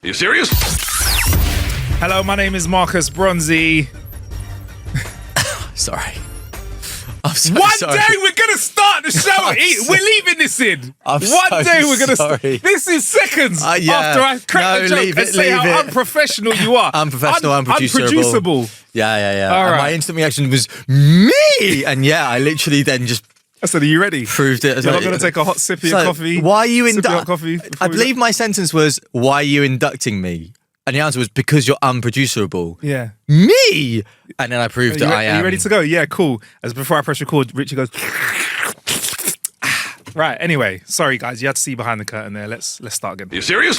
You serious? Hello, my name is Marcus Bronzy. Sorry. I'm so One sorry. day we're going to start the show. We're leaving this in. I'm One day we're going to sorry. start. This is seconds Yeah. after I crack the joke and say how unprofessional you are. Unprofessional, unproducible. Yeah. All And right. my instant reaction was, me! And yeah, I literally then just I said, are you ready? proved it. You're not going to take a hot sip of your coffee? Why are you Sip of your inducting? coffee I before we believe my sentence was, why are you inducting me? And the answer was, because you're unproducerable. Yeah. Me! And then I proved that I am. Are you ready to go? Yeah, cool. As before I press record, Richie goes. Right. Anyway, sorry guys, you had to see behind the curtain there. Let's start again. You serious?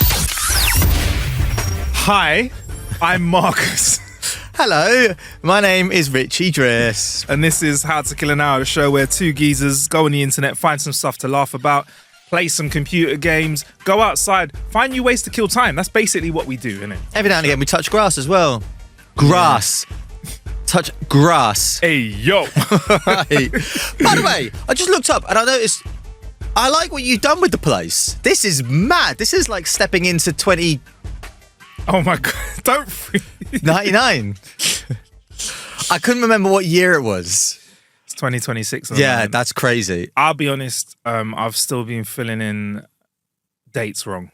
Hi, I'm Marcus, Hello, my name is Richie Driss. and this is How to Kill an Hour, the show where two geezers go on the internet, find some stuff to laugh about, play some computer games, go outside, find new ways to kill time. That's basically what we do, isn't it? Every now and again, we touch grass as well. Grass. Touch grass. Hey, yo. Right. By the way, I just looked up and I noticed I like what you've done with the place. This is mad. This is like stepping into 2099. Oh my God. Don't freak. I couldn't remember what year it was. It's 2026. Yeah, that's crazy. I'll be honest, I've still been filling in dates wrong.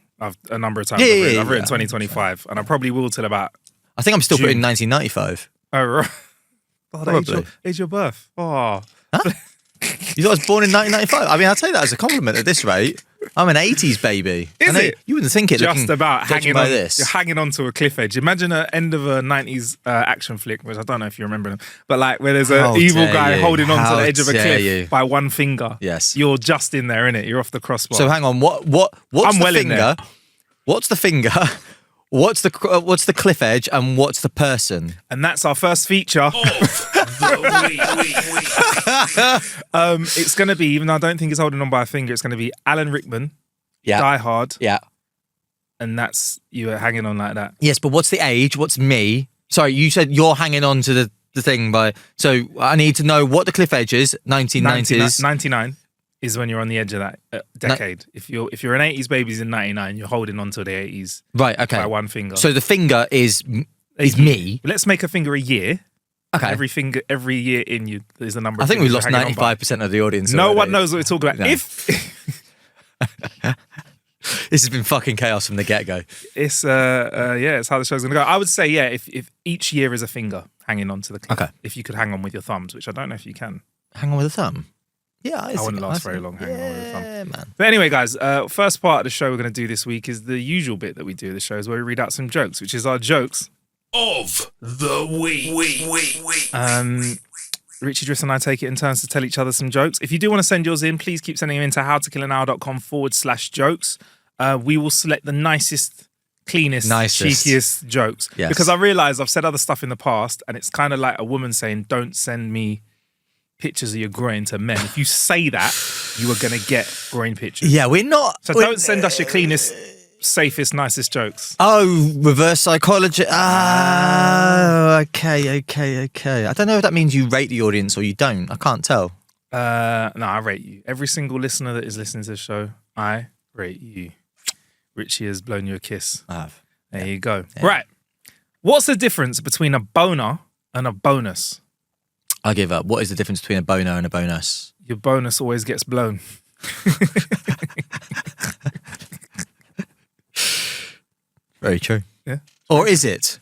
A number of times. Yeah, I've written 2025, and I probably will till about. I think I'm still June. putting 1995. Oh, right. Oh, Probably. age your birth. Oh. Huh? You thought I was born in 1995? I mean, I'll take that as a compliment at this rate. I'm an 80s baby. Is I know it? You wouldn't think it. Just looking- about judging hanging by on. this. You're hanging on to a cliff edge. Imagine the end of a 90s action flick, which I don't know if you remember them, but like where there's an How evil dare guy you. holding on to How the edge of a dare cliff you. by one finger. Yes. You're just in there, innit? You're off the crossbar. So hang on. What's I'm the well in finger? there. What's the finger? What's the cliff edge and what's the person? And that's our first feature. It's going to be, even though I don't think it's holding on by a finger, it's going to be Alan Rickman, Yeah. Die Hard, Yeah. and that's you hanging on like that. Yes, but what's the age? What's me? Sorry, you said you're hanging on to the thing by. So I need to know what the cliff edge is. 1990s. 99 is when you're on the edge of that decade. If you're an 80s baby's in 99, you're holding on to the 80s Right. Okay. by one finger. So the finger is me. Let's make a finger a year. Okay. Every year in you is the number. I of think we fingers lost you're hanging on by. 95% of the audience. No already. one knows what we're talking about. No. If This has been fucking chaos from the get-go. it's it's how the show's gonna go. I would say if each year is a finger hanging on to the cliff. Okay. If you could hang on with your thumbs, which I don't know if you can. Hang on with a thumb. Yeah, I wouldn't last very long hanging on with a thumb. Yeah, man. But anyway, guys, first part of the show we're going to do this week is the usual bit that we do at the show, is where we read out some jokes, which is our jokes. Of the week. Richie Driss and I take it in turns to tell each other some jokes. If you do want to send yours in, please keep sending them in to howtokillanhour.com/jokes. We will select the nicest, cleanest, cheekiest jokes. Yes. Because I realise I've said other stuff in the past, and it's kind of like a woman saying, don't send me pictures of your groin to men. If you say that, you are going to get groin pictures. Yeah, we're not. So don't send us your cleanest, safest, nicest jokes. Oh, reverse psychology. Ah, okay. I don't know if that means you rate the audience or you don't. I can't tell. No, I rate you. Every single listener that is listening to the show, I rate you. Richie has blown you a kiss. I have. There you go. Yeah. Right. What's the difference between a boner and a bonus? I give up. What is the difference between a boner and a bonus? Your bonus always gets blown. Very true. Yeah. Or is it?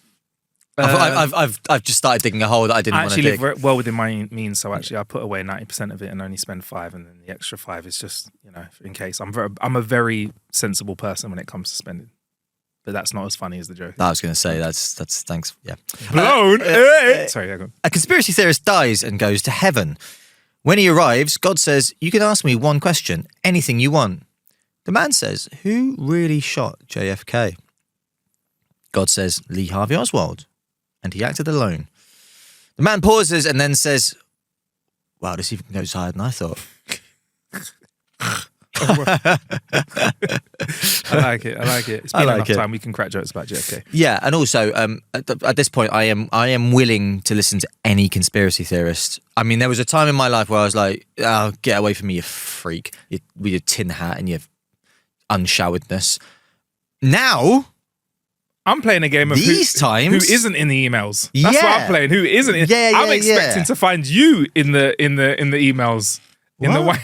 I've just started digging a hole that I didn't I want to actually dig. live well within my means, so actually I put away 90% of it and only spend 5%, and then the extra 5% is just, in case. I'm a very sensible person when it comes to spending, but that's not as funny as the joke. I was going to say that's thanks. Yeah. Blown. Sorry, go on. A conspiracy theorist dies and goes to heaven. When he arrives, God says, "You can ask me one question, anything you want." The man says, "Who really shot JFK?" God says, "Lee Harvey Oswald. And he acted alone." The man pauses and then says, "Wow, this even goes higher than I thought." I like it. It's been enough it. time. We can crack jokes about JFK. Yeah, and also at this point, I am willing to listen to any conspiracy theorist. I mean, there was a time in my life where I was like, "Oh, get away from me, you freak, with your tin hat and your unshoweredness." Now, I'm playing a game of These times? who isn't in the emails. That's what I'm playing. Who isn't in? Yeah, I'm expecting to find you in the emails. In the way.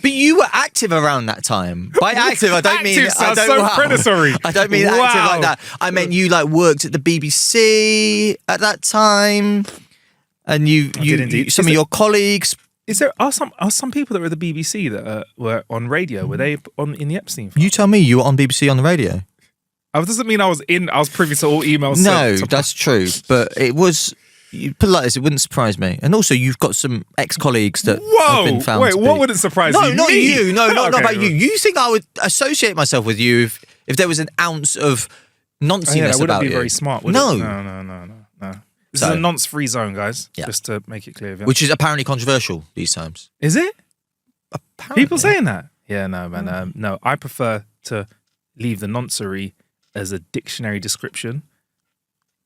But you were active around that time. By active, I don't mean. Active sounds so predatory. I don't mean active like that. I meant you like worked at the BBC at that time, and you some of your colleagues. Are some people that were at the BBC that were on radio? Were they in the Epstein file? You tell me you were on BBC on the radio. That doesn't mean I was privy to all emails. No, that's true. But it was. You put it like this, it wouldn't surprise me. And also, you've got some ex-colleagues that have been found. Wait, to what be... wouldn't surprise you? No, not Me? you. No, not Okay, about you. You think I would associate myself with you if there was an ounce of nonsense that about wouldn't you? be very smart, would No. it? No. This is a nonce-free zone, guys. Yeah. Just to make it clear. Yeah. Which is apparently controversial these times. Is it? Apparently. People saying that? Yeah, no, man. No, I prefer to leave the noncery as a dictionary description.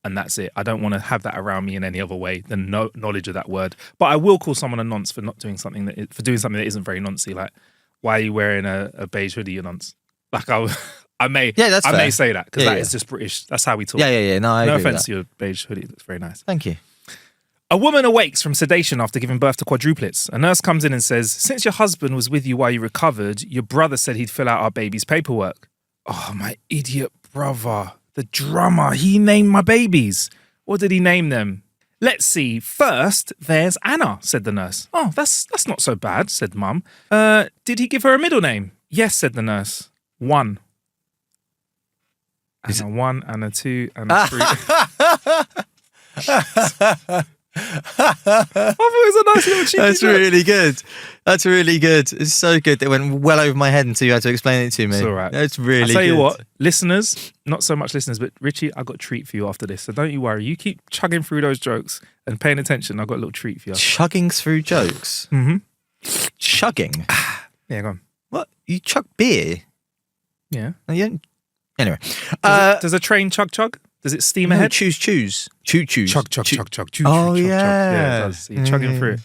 And that's it. I don't want to have that around me in any other way than knowledge of that word. But I will call someone a nonce for not doing something for doing something that isn't very noncy. Like, why are you wearing a beige hoodie, you nonce? Like, I may say that because that is just British. That's how we talk. Yeah. No, I no agree offense to your beige hoodie. That's very nice. Thank you. A woman awakes from sedation after giving birth to quadruplets. A nurse comes in and says, "Since your husband was with you while you recovered, your brother said he'd fill out our baby's paperwork." Oh, my idiot brother. The drummer, he named my babies. What did he name them? Let's see. First, there's Anna, said the nurse. Oh, that's not so bad, said Mum. Did he give her a middle name? Yes, said the nurse. 1. Anna 1, Anna 2, Anna 3. I thought it was a nice little cheeky That's joke. really good. That's really good. It's so good. It went well over my head until you had to explain it to me. It's all right. That's really I'll good. tell you what, listeners, not so much listeners, but Richie, I've got a treat for you after this. So don't you worry. You keep chugging through those jokes and paying attention. I've got a little treat for you. Chugging through jokes? Mm-hmm. Chugging? Yeah, go on. What? You chug beer? Yeah. Anyway. Does a train chug? Does it steam No, ahead? choose. Chug. Chug. Oh, Yeah, yeah. it does. You're chugging through it.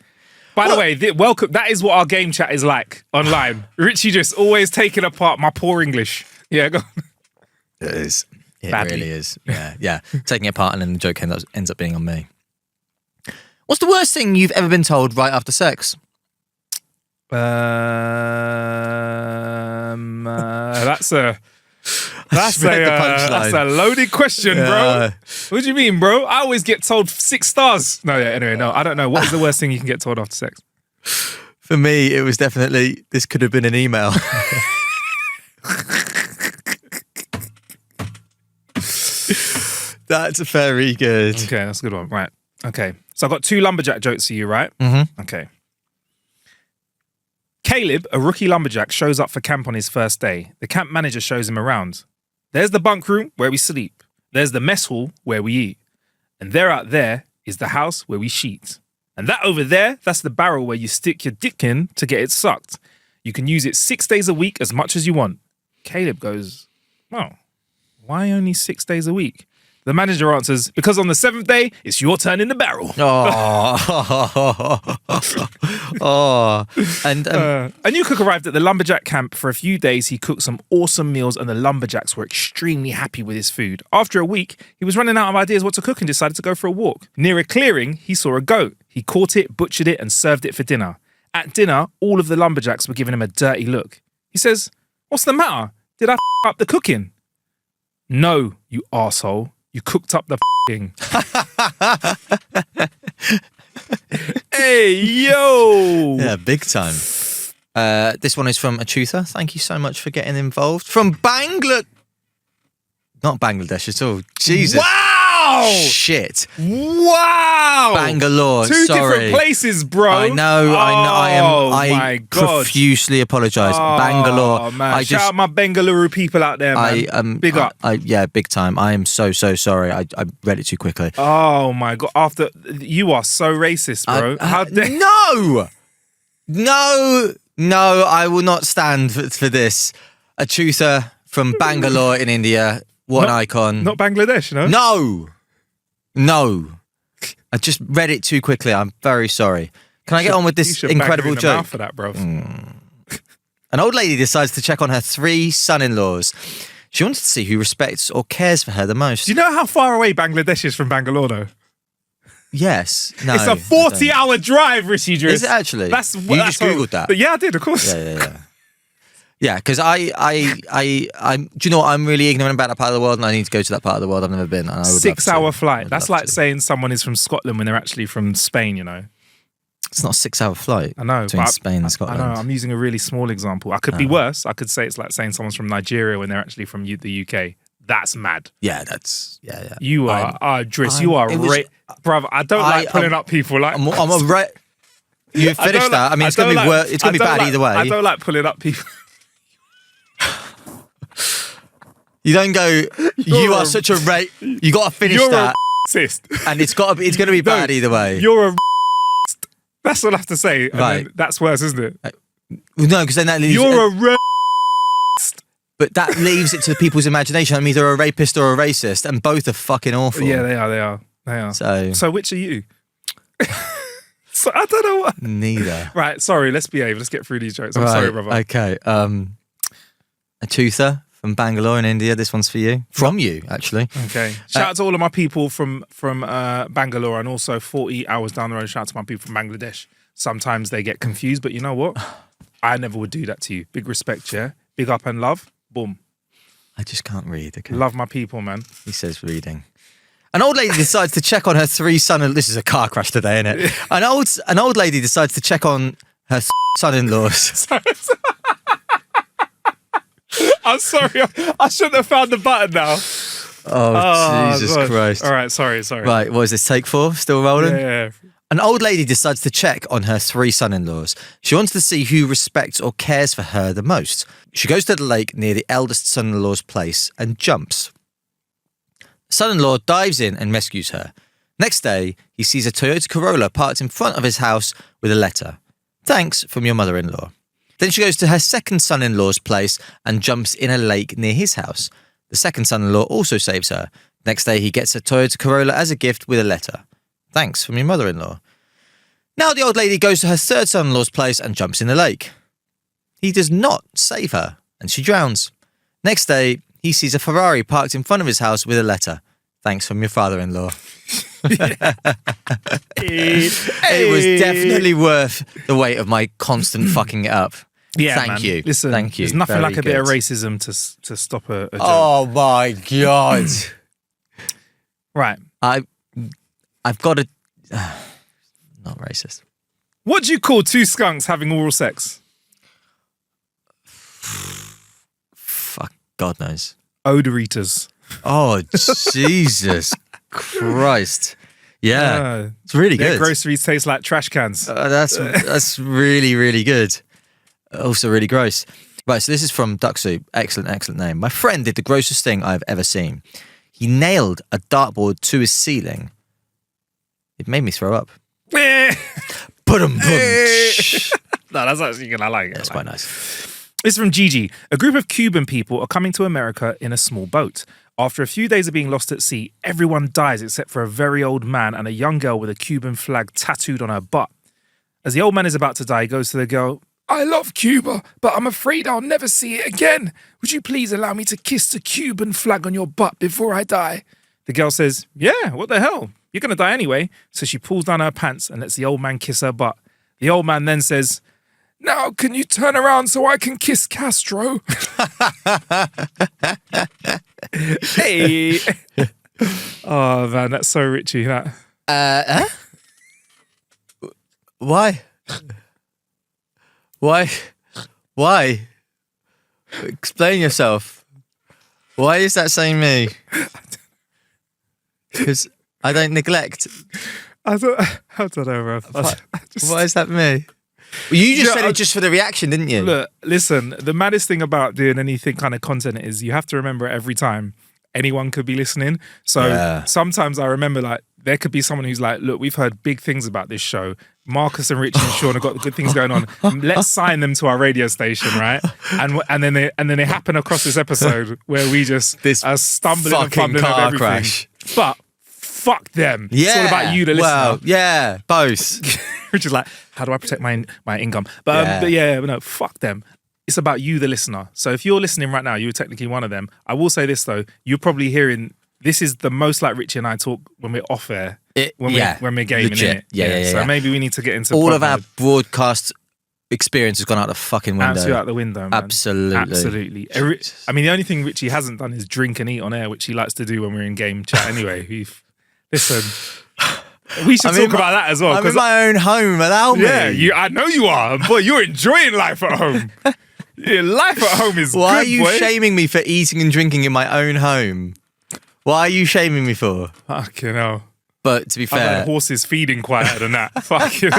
By the way, welcome. That is what our game chat is like online. Richie just always taking apart my poor English. Yeah, go on. It is. It Badly. really is. Yeah. Taking it apart and then the joke ends up being on me. What's the worst thing you've ever been told right after sex? That's a loaded question, bro. What do you mean, bro? I always get told 6 stars. No, yeah. Anyway, no, I don't know. What is the worst thing you can get told after sex? For me, it was definitely this could have been an email. That's very good. Okay, that's a good one. Right. Okay. So I've got 2 lumberjack jokes for you, right? Mm-hmm. Okay. Caleb, a rookie lumberjack, shows up for camp on his first day. The camp manager shows him around. There's the bunk room where we sleep. There's the mess hall where we eat. And there out there is the house where we sheet. And that over there, that's the barrel where you stick your dick in to get it sucked. You can use it 6 days a week as much as you want. Caleb goes, "Oh, why only 6 days a week?" The manager answers, "Because on the 7th day, it's your turn in the barrel." And A new cook arrived at the lumberjack camp. For a few days, he cooked some awesome meals and the lumberjacks were extremely happy with his food. After a week, he was running out of ideas what to cook and decided to go for a walk. Near a clearing, he saw a goat. He caught it, butchered it, and served it for dinner. At dinner, all of the lumberjacks were giving him a dirty look. He says, "What's the matter? Did I up the cooking?" "No, you arsehole. You cooked up the f***ing." Hey, yo! yeah, big time. This one is from Achutha. Thank you so much for getting involved. From not Bangladesh at all. Jesus. Wow! Shit. Wow! Bangalore. Two sorry. different places, bro. I know. I my God. profusely apologise. Bangalore. Man. Shout out my Bengaluru people out there, man. Big up. Yeah, big time. I am so sorry. I read it too quickly. Oh my God. You are so racist, bro. How dare No, I will not stand for this. Achutha from Bangalore in India. What an icon. Not Bangladesh, no? No. I just read it too quickly. I'm very sorry. Can I get on with this incredible joke? For that, bro. An old lady decides to check on her 3 son-in-laws. She wanted to see who respects or cares for her the most. Do you know how far away Bangladesh is from Bangalore, though? Yes. No. It's a 40-hour drive, Richie Driss. Is it actually? You just Googled that? But yeah, I did, of course. Yeah. Yeah, because I'm. Do you know what? I'm really ignorant about that part of the world, and I need to go to that part of the world I've never been. And I would 6-hour flight. That's like saying someone is from Scotland when they're actually from Spain. You know. It's not a 6-hour flight. I know between Spain and Scotland. I know. I'm using a really small example. I could be worse. I could say it's like saying someone's from Nigeria when they're actually from the UK. That's mad. Yeah, that's yeah. You are, Driss. You are, brother. I don't like pulling up people like. I'm a You finished that. I mean, it's going to be it's going to be bad either way. I don't like pulling up people. You don't go. You are such a rape. You got to finish that. And it's going to be bad either way. You're a. That's all I have to say. Right. That's worse, isn't it? No, because then that leaves. You're a. But that leaves it to people's imagination. I'm either a rapist or a racist, and both are fucking awful. Yeah, they are. So which are you? So I don't know what. Neither. Right, sorry. Let's behave. Let's get through these jokes. I'm sorry, brother. Okay. A toother from Bangalore in India. This one's for you. From you, actually. Okay. Shout out to all of my people from Bangalore, and also 40 hours down the road. Shout out to my people from Bangladesh. Sometimes they get confused, but you know what? I never would do that to you. Big respect, yeah? Big up and love. Boom. I just can't read. Okay. Love my people, man. He says reading. An old lady decides to check on her 3 sons. This is a car crash today, isn't it? An old lady decides to check on her son-in-laws. I'm sorry. I shouldn't have found the button now. Oh, Jesus God. Christ. All right, sorry. Right, what is this, take 4? Still rolling? Yeah. An old lady decides to check on her 3 son-in-laws. She wants to see who respects or cares for her the most. She goes to the lake near the eldest son-in-law's place and jumps. Son-in-law dives in and rescues her. Next day, he sees a Toyota Corolla parked in front of his house with a letter. Thanks from your mother-in-law. Then she goes to her second son-in-law's place and jumps in a lake near his house. The second son-in-law also saves her. Next day, he gets a Toyota Corolla as a gift with a letter. Thanks from your mother-in-law. Now the old lady goes to her third son-in-law's place and jumps in the lake. He does not save her, and she drowns. Next day, he sees a Ferrari parked in front of his house with a letter. Thanks from your father-in-law. It was definitely worth the weight of my constant fucking it up. Yeah, Thank you. Listen, Thank you. There's nothing Very like a bit of good. racism to stop a joke. Oh my God. Right. I've got to... not racist. What do you call 2 skunks having oral sex? Fuck, God knows. Odor eaters. Oh, Jesus Christ. Yeah, it's really Their good. groceries taste like trash cans. That's really, really good. Also really gross. Right, so this is from Duck Soup. Excellent name. My friend did the grossest thing I've ever seen. He nailed a dartboard to his ceiling. It made me throw up. Put-em. No, that's actually good. I like it. That's quite nice. This is from Gigi. A group of Cuban people are coming to America in a small boat. After a few days of being lost at sea, everyone dies except for a very old man and a young girl with a Cuban flag tattooed on her butt. As the old man is about to die, he goes to the girl, I love Cuba, but I'm afraid I'll never see it again. Would you please allow me to kiss the Cuban flag on your butt before I die? The girl says, yeah, what the hell? You're going to die anyway. So she pulls down her pants and lets the old man kiss her butt. The old man then says, now can you turn around so I can kiss Castro? Hey. Oh, man, that's so Richie. That. Why? Why? Explain yourself. Why is that saying me? Because I don't neglect. I don't know, bro. Why is that me? Well, you just said it just for the reaction, didn't you? Look, listen, the maddest thing about doing anything kind of content is you have to remember every time anyone could be listening. So sometimes I remember like there could be someone who's like, look, we've heard big things about this show. Marcus and Richie and Sean have got good things going on. Let's sign them to our radio station, right? And then they happen across this episode where we just are stumbling and fumbling over everything. Crash. But fuck them. Yeah. It's all about you, the listener. Well, yeah, both. Which is like, how do I protect my income? But no, fuck them. it's about you, the listener. So if you're listening right now, you're technically one of them. I will say this though, you're probably hearing, this is the most like Richie and I talk when we're off air, when we're gaming, legit. innit? So maybe we need to get into all of our broadcast experience has gone out the fucking window. Absolutely out the window, man. Absolutely. I mean, the only thing Richie hasn't done is drink and eat on air, which he likes to do when we're in game chat anyway. Listen, we should talk about that as well. I'm in my own home, allow me. Yeah, I know you are. Boy, you're enjoying life at home. Yeah, life at home is Why good, are you boy. shaming me for eating and drinking in my own home? Why are you shaming me for? Fucking hell. But to be I've fair... had horses feeding quieter than that. Fucking...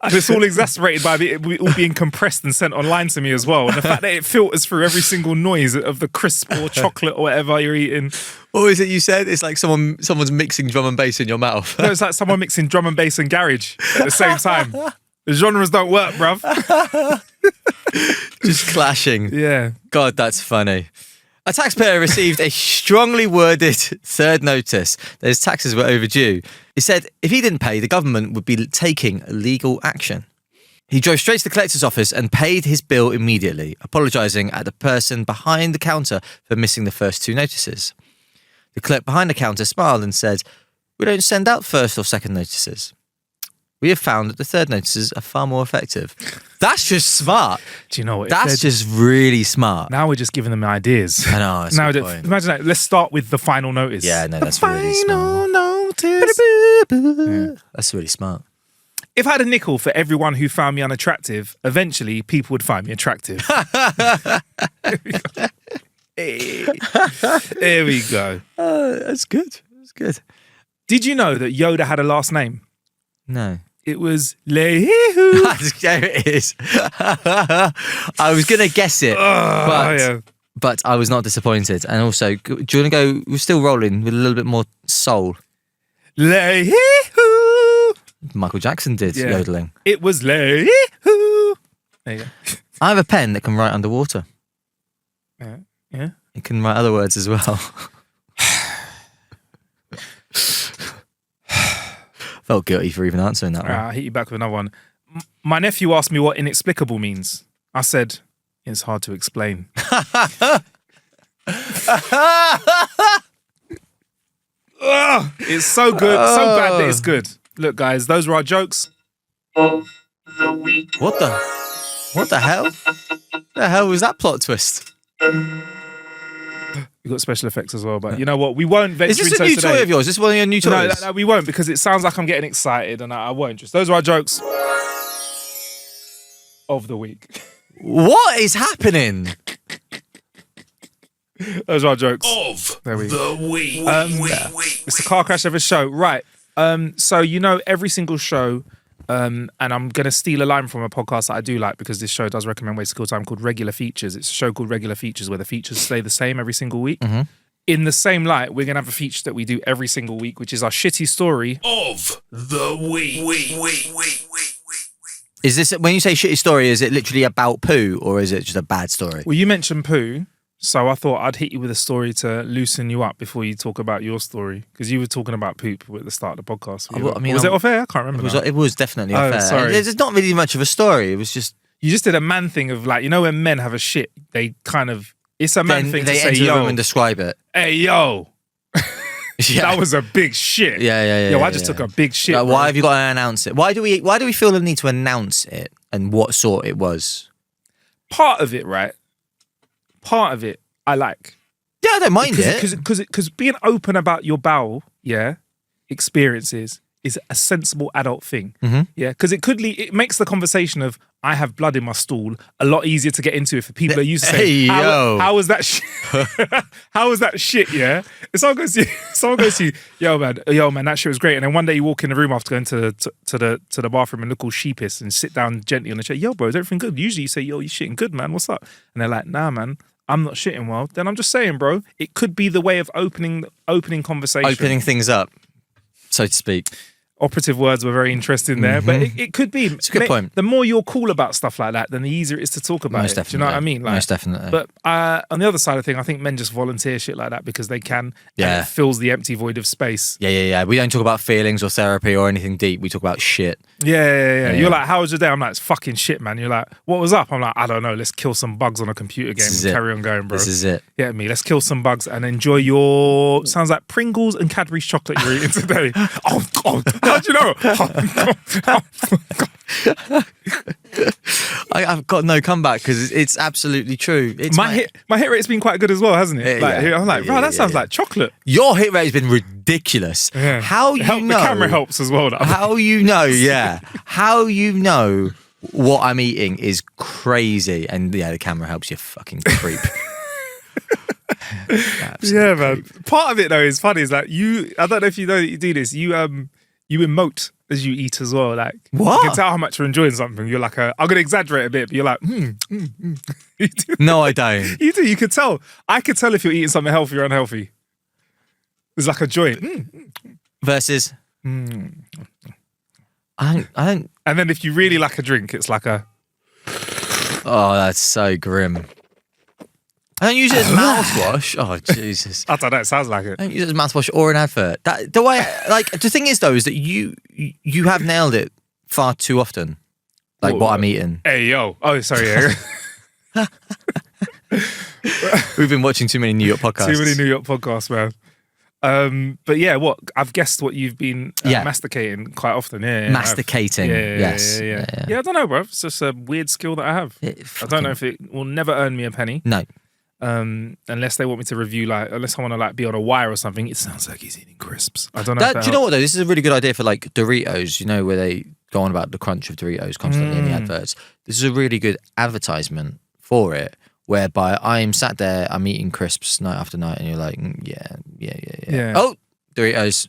And it's all exacerbated by it all being compressed and sent online to me as well. And the fact that it filters through every single noise of the crisp or chocolate or whatever you're eating. What was it you said? It's like someone's mixing drum and bass in your mouth. No, it's like someone mixing drum and bass and garage at the same time. The genres don't work, bruv. Just clashing. Yeah. God, that's funny. A taxpayer received a strongly worded third notice that his taxes were overdue. It said if he didn't pay, the government would be taking legal action. He drove straight to the collector's office and paid his bill immediately, apologising at the person behind the counter for missing the first two notices. The clerk behind the counter smiled and said, "We don't send out first or second notices. We have found that the third notices are far more effective." That's just smart. Do you know what? That's just really smart. Now we're just giving them ideas. I know. That's a good point. Imagine that. Let's start with the final notice. Yeah, no, that's really smart. Final notice. Yeah. That's really smart. If I had a nickel for everyone who found me unattractive, eventually people would find me attractive. There we go. That's good. That's good. Did you know that Yoda had a last name? No. It was Lehihu. There it is. I was going to guess it, but I was not disappointed. And also, do you want to go, we're still rolling with a little bit more soul. Lehihu. Michael Jackson did yodeling. It was Lehihu. There you go. I have a pen that can write underwater. Yeah. It can write other words as well. Felt guilty for even answering that one. I'll hit you back with another one. My nephew asked me what inexplicable means. I said, it's hard to explain. It's so good, so bad that it's good. Look, guys, those were our jokes. Of the week. What the hell? The hell was that plot twist? We've got special effects as well, but you know what? We won't venture into Is this a new today. toy of yours? Is this one of your new toys? No, we won't, because it sounds like I'm getting excited, and I won't. Just those are our jokes of the week. What is happening? Those are our jokes Of There we the week. It's the car crash of a show, right? So you know every single show, and I'm gonna steal a line from a podcast that I do like because this show does recommend ways to kill time called Regular Features. It's a show called Regular Features where the features stay the same every single week. Mm-hmm. In the same light, we're gonna have a feature that we do every single week, which is our shitty story. Of the week. Is this, when you say shitty story, is it literally about poo or is it just a bad story? Well, you mentioned poo, so I thought I'd hit you with a story to loosen you up before you talk about your story, because you were talking about poop at the start of the podcast. Was it off air? I can't remember. It was definitely Oh, unfair. sorry. There's not really much of a story. It was just... You just did a man thing of like, you know when men have a shit, they kind of... It's a man thing to They say, enter the room yo, and describe it. hey, yo. That was a big shit. Yeah. Yo, I just took a big shit. Like, bro. why have you got to announce it? Why do we feel the need to announce it and what sort it was? Part of it, right? Part of it, I like. Yeah, I don't mind it. Because being open about your bowel, experiences is a sensible adult thing. Mm-hmm. Yeah, because it makes the conversation of I have blood in my stool a lot easier to get into if people are used to saying, how was that shit? How was that shit, yeah? If someone goes to you, yo man, that shit was great. And then one day you walk in the room after going to the bathroom and look all sheepish and sit down gently on the chair, yo bro, is everything good? Usually you say, yo, you shitting good, man, what's up? And they're like, nah man, I'm not shitting well. Then I'm just saying, bro, it could be the way of opening conversation. Opening things up, so to speak. operative words were very interesting there, but it could be. It's a good point. The more you're cool about stuff like that, then the easier it is to talk about Most it. definitely. Do you know what I mean? Most definitely. But on the other side of thing, I think men just volunteer shit like that because they can. Yeah. And it fills the empty void of space. Yeah. We don't talk about feelings or therapy or anything deep. We talk about shit. Yeah. You're like, how was your day? I'm like, it's fucking shit, man. You're like, what was up? I'm like, I don't know. Let's kill some bugs on a computer game and carry on going, bro. This is it. Yeah, me. Let's kill some bugs and enjoy your. Sounds like Pringles and Cadbury's chocolate you're eating today. Oh God, how'd you know? I've got no comeback because it's absolutely true. It's my hit rate's been quite good as well, hasn't it? I'm like, bro, that sounds like chocolate. Your hit rate has been ridiculous. Yeah. How you know? The camera helps as well. How you know? Yeah. How you know what I'm eating is crazy, and yeah, the camera helps you. Fucking creep. Yeah, man. Part of it though is funny. Is like you. I don't know if you know that you do this. You emote as you eat as well. Like what? You can tell how much you're enjoying something. You're like, I'm gonna exaggerate a bit, but you're like, You do. No, I don't. You do. You could tell. I could tell if you're eating something healthy or unhealthy. There's like a joy. Versus. I don't. And then if you really like a drink, it's like a. Oh, that's so grim. I don't use it as mouthwash. Oh, Jesus. I don't know. It sounds like it. I don't use it as mouthwash or an advert. The way, like, the thing is though, is that you have nailed it far too often. Like what I'm eating. Hey yo. Oh, sorry. Yeah. We've been watching too many New York podcasts. Too many New York podcasts, man. But yeah, I've guessed what you've been masticating quite often. Yeah, masticating. Yes. Yeah, I don't know, bro. It's just a weird skill that I have. I don't know if it will never earn me a penny. No. Unless they want me to review, unless I want to be on a wire or something. It sounds like he's eating crisps. I don't know. Do you know what though? This is a really good idea for like Doritos. You know where they go on about the crunch of Doritos constantly in the adverts. This is a really good advertisement for it. Whereby I'm sat there, I'm eating crisps night after night, and you're like, yeah. Oh, Doritos,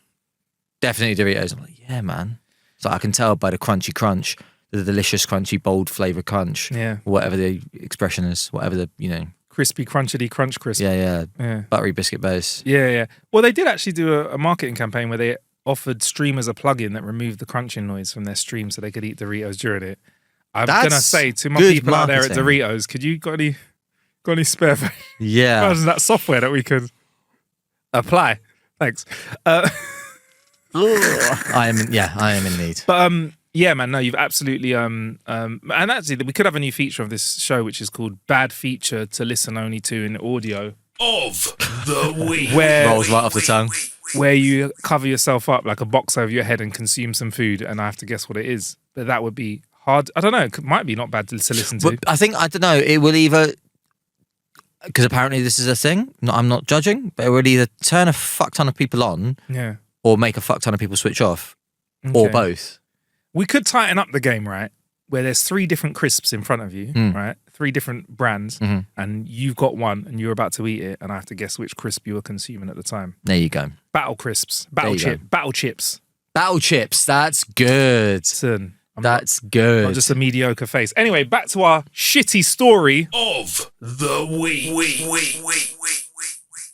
definitely Doritos. I'm like, yeah, man. So I can tell by the crunchy crunch, the delicious crunchy bold flavor crunch, whatever the expression is, whatever the crispy crunchity crunch crisp. Yeah. Buttery biscuit base. Yeah. Well, they did actually do a marketing campaign where they offered streamers a plugin that removed the crunching noise from their stream so they could eat Doritos during it. I'm gonna say to my people out there at Doritos, could you got any spare? Yeah. Imagine that software that we could apply. Thanks. I am in need. But yeah, man, no, you've absolutely and actually we could have a new feature of this show which is called Bad Feature to Listen Only to in Audio. Of the week. Where rolls right off the tongue. Where you cover yourself up like a box over your head and consume some food and I have to guess what it is. But that would be hard. I don't know, it might be not bad to listen to. But I don't know, it will either, because apparently this is a thing. I'm not judging, but it would either turn a fuck ton of people on, or make a fuck ton of people switch off, or both. We could tighten up the game, right? Where there's 3 different crisps in front of you, right? 3 different brands, and you've got one, and you're about to eat it, and I have to guess which crisp you were consuming at the time. There you go. Battle crisps, battle chips. Battle chips. That's good. Listen, That's good. Not just a mediocre face. Anyway, back to our shitty story of the week.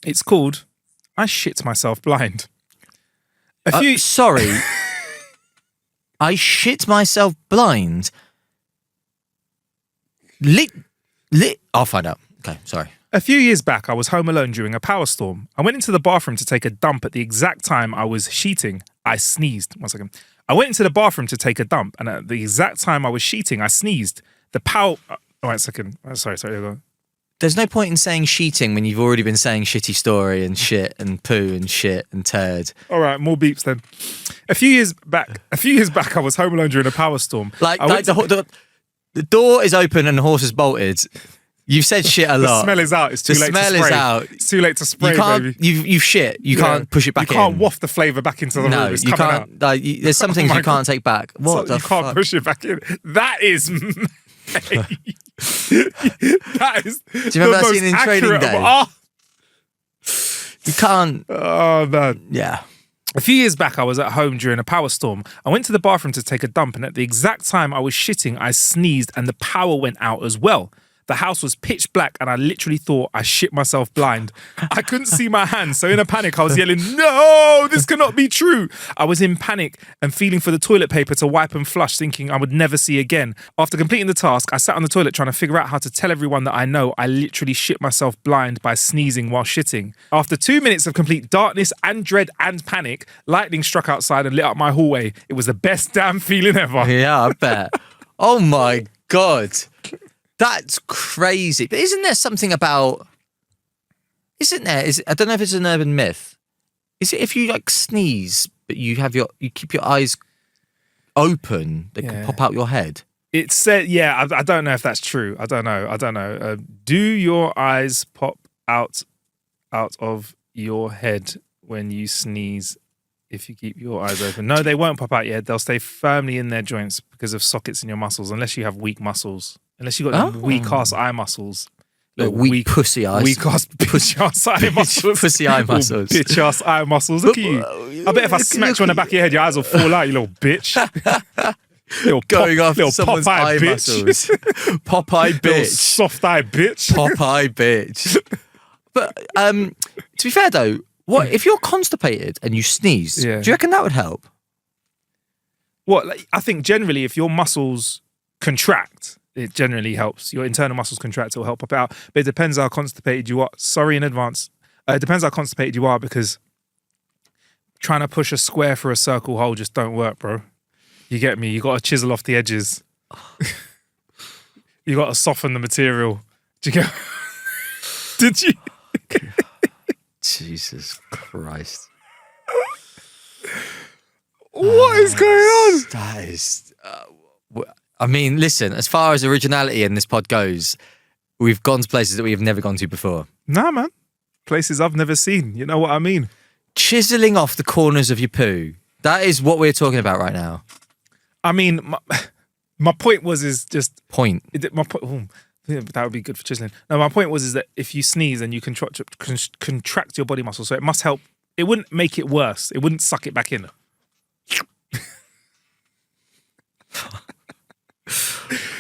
It's called I Shit Myself Blind. Sorry. I shit myself blind. I'll find out. Okay, sorry. A few years back, I was home alone during a power storm. I went into the bathroom to take a dump at the exact time I was sheeting. I sneezed. One second. I went into the bathroom to take a dump, and at the exact time I was sheeting, I sneezed. The power... wait a second. Sorry. Go on. There's no point in saying sheeting when you've already been saying shitty story and shit and poo and shit and turd. All right, more beeps then. A few years back, I was home alone during a power storm. The door is open and the horse is bolted. You've said shit a lot. The smell is out. It's too late to spray. The smell is out. It's too late to spray, baby. You've shit. You can't push it back in. You can't waft the flavour back into the room. It's coming out. There's some things you can't take back. What the fuck? You can't push it back in. That is... that is... Do you remember that scene in Training Day? You can't... Oh, man. Yeah. A few years back, I was at home during a power storm. I went to the bathroom to take a dump, and at the exact time I was shitting, I sneezed, and the power went out as well. The house was pitch black and I literally thought I shit myself blind. I couldn't see my hands, so in a panic I was yelling, "No, this cannot be true." I was in panic and feeling for the toilet paper to wipe and flush, thinking I would never see again. After completing the task, I sat on the toilet trying to figure out how to tell everyone that I know I literally shit myself blind by sneezing while shitting. After 2 minutes of complete darkness and dread and panic, lightning struck outside and lit up my hallway. It was the best damn feeling ever. Yeah, I bet. Oh my God. That's crazy. But isn't there something about... Isn't there? I don't know if it's an urban myth. Is it if you like sneeze, but you keep your eyes open, they can pop out your head? It said, I don't know if that's true. I don't know. Do your eyes pop out of your head when you sneeze if you keep your eyes open? No, they won't pop out your head. They'll stay firmly in their joints because of sockets in your muscles, unless you have weak muscles. Unless you've got weak ass eye muscles. Weak pussy eyes. Weak ass bitch ass eye muscles. Pussy eye muscles. Bitch ass eye muscles. Look at you. I bet if I smack you on the back of your head, your eyes will fall out, you little bitch. Going off little someone's Popeye eye bitch. muscles. Popeye bitch. Little soft eye bitch. Popeye bitch. But to be fair though, what if you're constipated and you sneeze? Do you reckon that would help? I think generally if your muscles contract, it generally helps. Your internal muscles contract, it will help pop out. But it depends how constipated you are. Sorry in advance. It depends how constipated you are, because trying to push a square through a circle hole just don't work, bro. You get me? You got to chisel off the edges. You got to soften the material. Did you get? Did you? Jesus Christ. What is going on? That is... I mean, listen, as far as originality in this pod goes, we've gone to places that we have never gone to before. Nah, man. Places I've never seen. You know what I mean? Chiseling off the corners of your poo. That is what we're talking about right now. I mean, my point was just... Point? My point... that would be good for chiseling. No, my point was that if you sneeze and you contract your body muscle, so it must help. It wouldn't make it worse. It wouldn't suck it back in.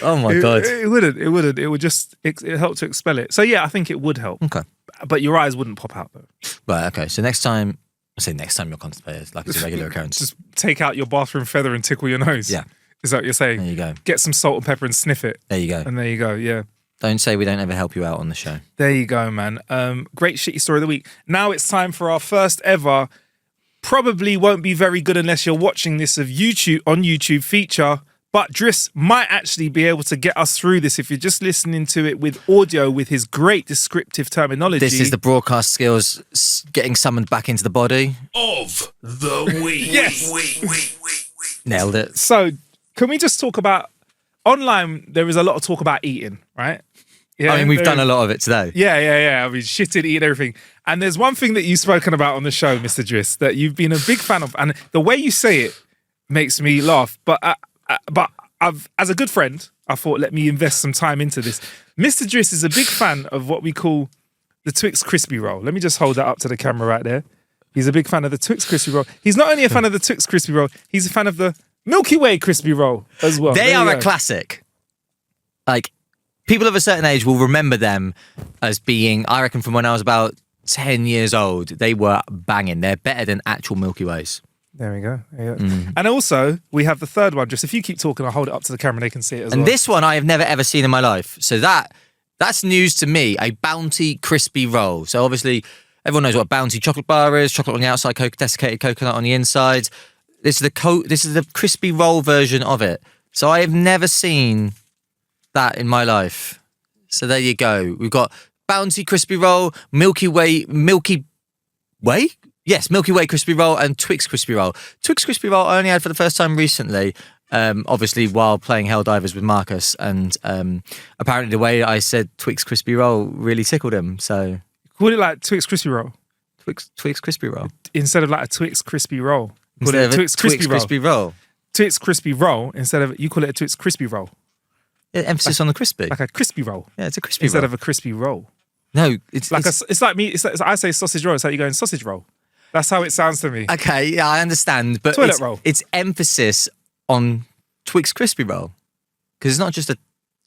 Oh my God. It wouldn't. It would just it help to expel it. So yeah, I think it would help. Okay. But your eyes wouldn't pop out though. Right, okay. So next time you're constipated, like it's a regular occurrence. Just take out your bathroom feather and tickle your nose. Yeah. Is that what you're saying? There you go. Get some salt and pepper and sniff it. There you go. And there you go, yeah. Don't say we don't ever help you out on the show. There you go, man. Great shitty story of the week. Now it's time for our first ever, probably won't be very good unless you're watching this on YouTube feature, but Driss might actually be able to get us through this if you're just listening to it with audio with his great descriptive terminology. This is the broadcast skills getting summoned back into the body. Of the week. Yes. Nailed it. So, can we just talk about... Online, there is a lot of talk about eating, right? Yeah, I mean, we've done a lot of it today. Yeah. I mean, shitting, eating, everything. And there's one thing that you've spoken about on the show, Mr. Driss, that you've been a big fan of. And the way you say it makes me laugh. But as a good friend, I thought, let me invest some time into this. Mr. Driss is a big fan of what we call the Twix Crispy Roll. Let me just hold that up to the camera right there. He's a big fan of the Twix Crispy Roll. He's not only a fan of the Twix Crispy Roll, he's a fan of the Milky Way Crispy Roll as well. They are a classic. Like, people of a certain age will remember them as being, I reckon from when I was about 10 years old, they were banging. They're better than actual Milky Ways. There we go. And also, we have the third one. Just if you keep talking, I'll hold it up to the camera and they can see it as well. And this one I have never ever seen in my life. So that's news to me, a Bounty Crispy Roll. So obviously, everyone knows what a Bounty chocolate bar is. Chocolate on the outside, desiccated coconut on the inside. This is the crispy roll version of it. So I have never seen that in my life. So there you go. We've got Bounty Crispy Roll, Milky Way? Yes, Milky Way Crispy Roll and Twix Crispy Roll. Twix Crispy Roll I only had for the first time recently, obviously while playing Helldivers with Marcus. And apparently the way I said Twix Crispy Roll really tickled him. So call it like Twix Crispy Roll. Twix Crispy Roll. Instead of like a Twix Crispy Roll. Instead of a Twix Crispy Roll. Twix Crispy Roll instead of, you call it a Twix Crispy Roll. Yeah, emphasis on the crispy. Like a crispy roll. Yeah, it's a crispy instead roll. of a crispy roll. No, it's like me. I say sausage roll. It's like you're going sausage roll. That's how it sounds to me. Okay, yeah, I understand, but toilet roll. It's emphasis on Twix Crispy Roll because it's not just a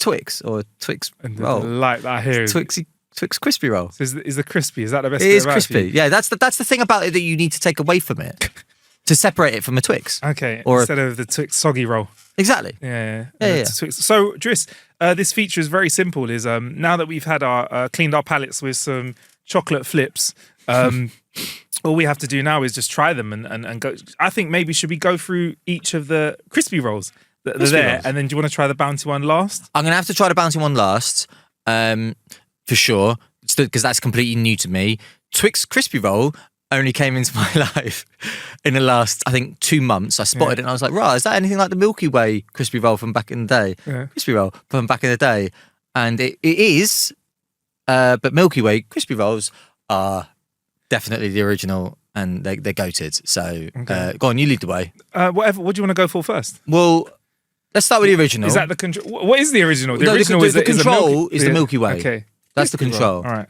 Twix or Twix And the roll. light that I hear is Twix crispy roll. So is the crispy? Is that the best? It bit is about crispy. you? Yeah, that's the thing about it that you need to take away from it to separate it from a Twix. Okay, Or instead of the Twix soggy roll. Exactly. Yeah. Yeah. Twix. So, Driss, this feature is very simple. Is now that we've had our cleaned our palates with some chocolate flips, all we have to do now is just try them and go. I think maybe should we go through each of the crispy rolls that are there, rolls. and then do you want to try the bounty one last? I'm gonna have to try the bounty one last, for sure, because that's completely new to me. Twix crispy roll only came into my life in the last, I think, 2 months. I spotted it and I was like, right, is that anything like the Milky Way crispy roll from back in the day? Yeah. Crispy roll from back in the day. And it is, but Milky Way crispy rolls are definitely the original and they're goated. So go on, you lead the way. Whatever. What do you want to go for first? Well, let's start with the original. Is that the control? What is the original? The No, original is the is a control is the Milky Way. Okay, That's the Crispy control. roll. All right.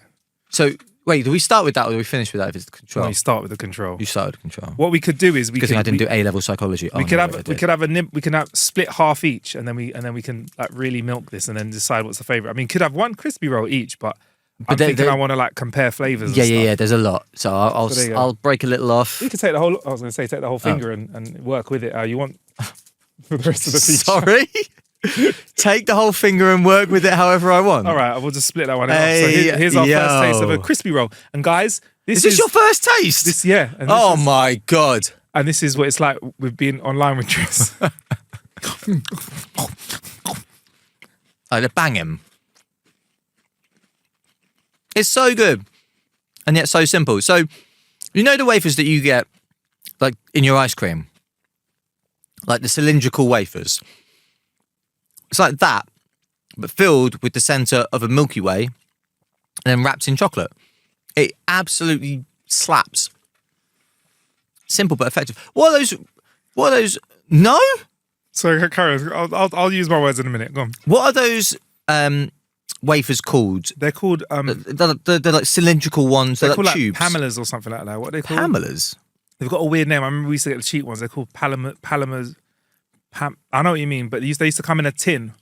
So, wait, do we start with that or do we finish with that if it's the control? No, you start with the control. You started with control. What we could do is we Good could thing I didn't do A-level psychology. we could have split half each, and then we can like really milk this, and then decide what's the favorite. I mean, could have one crispy roll each, but I'm thinking I want to like compare flavors. Yeah. There's a lot, so there you go. I'll break a little off. You could take the whole. I was going to say take the whole finger and work with it how you want for the rest of the feature. Sorry. Take the whole finger and work with it however I want. All right, we'll just split that one in half. So Hey, here's our yo. first taste of a crispy roll, and guys, Is this your first taste? this? Yeah. And Oh my god! And this is what it's like with being online with Driss. I'd bang him. It's so good, and yet so simple. So, you know the wafers that you get, like in your ice cream, like the cylindrical wafers. It's like that, but filled with the centre of a Milky Way, and then wrapped in chocolate. It absolutely slaps. Simple but effective. What are those? No. So carry on. I'll use my words in a minute. Go on. What are those wafers called? They're called They're like cylindrical ones. They're called like tubes. Pamelas or something like that. What are they called? Pamelas. They've got a weird name. I remember we used to get the cheap ones. They're called Palamas. I know what you mean, but they used to come in a tin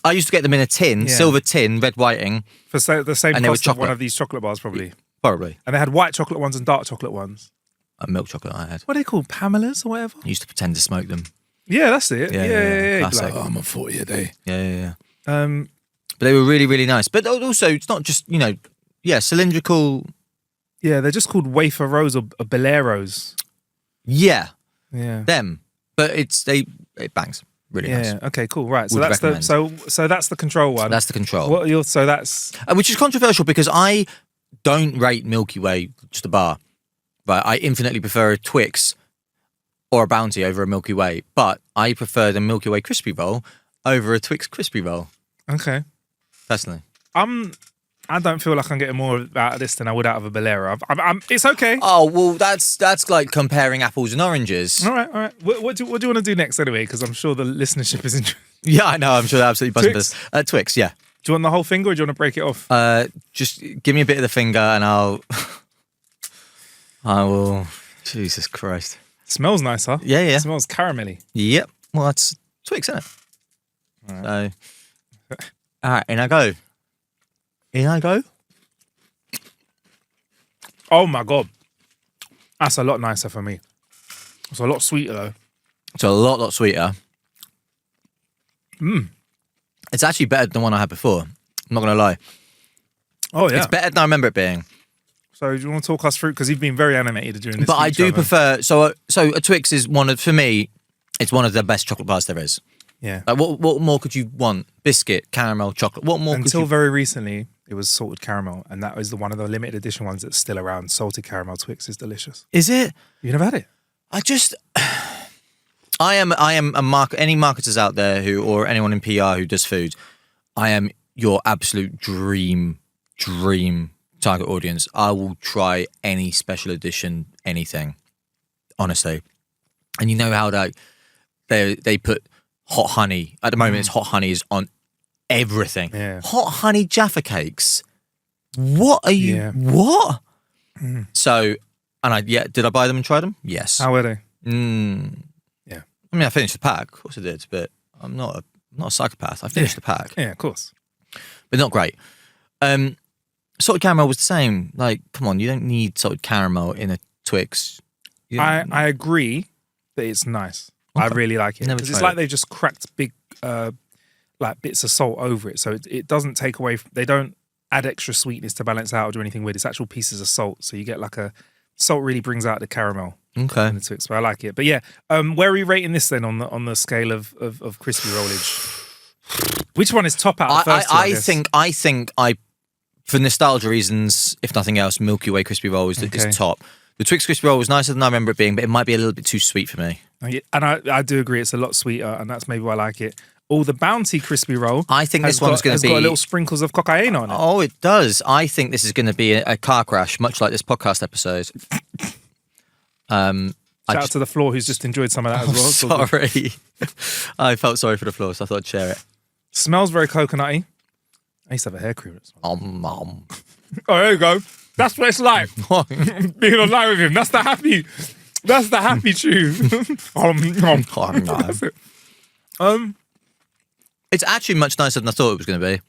I used to get them in a tin, Yeah. silver tin, red whiting, for the same And they were cost of one chocolate. of these chocolate bars, probably. probably. And they had white chocolate ones and dark chocolate ones. A milk chocolate I had. What are they called? Pamelas or whatever? I used to pretend to smoke them. Yeah, that's it. Yeah, Yeah. classic. Like, I'm a 40 a day. Yeah. um, But they were really, really nice. But also, it's not just, cylindrical. yeah, they're just called wafer rolls or Boleros. Yeah, Yeah. them. But it bangs. Really Yeah. nice. Okay. Cool. Right. So Would that's recommend. so that's the control one. That's the control. So that's Which is controversial because I don't rate Milky Way just a bar. Right, I infinitely prefer a Twix or a Bounty over a Milky Way, but I prefer the Milky Way crispy roll over a Twix crispy roll, okay. personally. I don't feel like I'm getting more out of this than I would out of a Bolero. It's okay. Oh well, that's like comparing apples and oranges. All right. What do you want to do next anyway? Because I'm sure the listenership is interested. Yeah, I know. I'm sure they're absolutely buzzing for Twix? this. Twix, yeah. Do you want the whole finger or do you want to break it off? Just give me a bit of the finger and I will. Jesus Christ. Smells nice, huh? Yeah. It smells caramelly. Yep. Well, that's Twix, isn't it? So, all right, in I go. Oh my god, that's a lot nicer for me. It's a lot sweeter though. It's a lot sweeter. It's actually better than the one I had before. I'm not going to lie. Oh yeah. It's better than I remember it being. So do you want to talk us through? Because you've been very animated during this. But I feature, do prefer. So a Twix is for me, it's one of the best chocolate bars there is. Yeah. Like what more could you want? Biscuit, caramel, chocolate. What more? Until could you... very recently, it was salted caramel, and that was one of the limited edition ones that's still around. Salted caramel Twix is delicious. Is it? You never had it? I am any marketers out there or anyone in PR who does food, I am your absolute dream target audience. I will try any special edition, anything, honestly. And you know how they put hot honey at the moment. It's hot honey is on everything. Yeah. Hot honey Jaffa cakes. What are you? Yeah. What? So, did I buy them and try them? Yes. How were they? Yeah. I mean, I finished the pack. Of course I did, but I'm not a not a psychopath. I finished the pack, Yeah, of course. but not great. Salted caramel was the same. Like, come on, you don't need salted caramel in a Twix. I agree that it's nice. I really like it. Never 'Cause it's tried like they just cracked big like bits of salt over it. So it doesn't take away, they don't add extra sweetness to balance out or do anything weird. It's actual pieces of salt. So you get like salt really brings out the caramel Okay. in the Twix. But I like it. But yeah, where are we rating this then on the scale of crispy rollage? Which one is top out of the first two, I think for nostalgia reasons, if nothing else, Milky Way crispy roll is top. The Twix crispy roll was nicer than I remember it being, but it might be a little bit too sweet for me. And I do agree, it's a lot sweeter, and that's maybe why I like it. The Bounty crispy roll. I think this one's going to be. It's got little sprinkles of cocaine on it. Oh, it does. I think this is going to be a car crash, much like this podcast episode. Shout out to the floor who's just enjoyed some of that as well. Sorry. I felt sorry for the floor, so I thought I'd share it. Smells very coconutty. I used to have a hair cream. Oh, there you go. That's what it's like being online with him. That's the happy tune. That's it. It's actually much nicer than I thought it was going to be.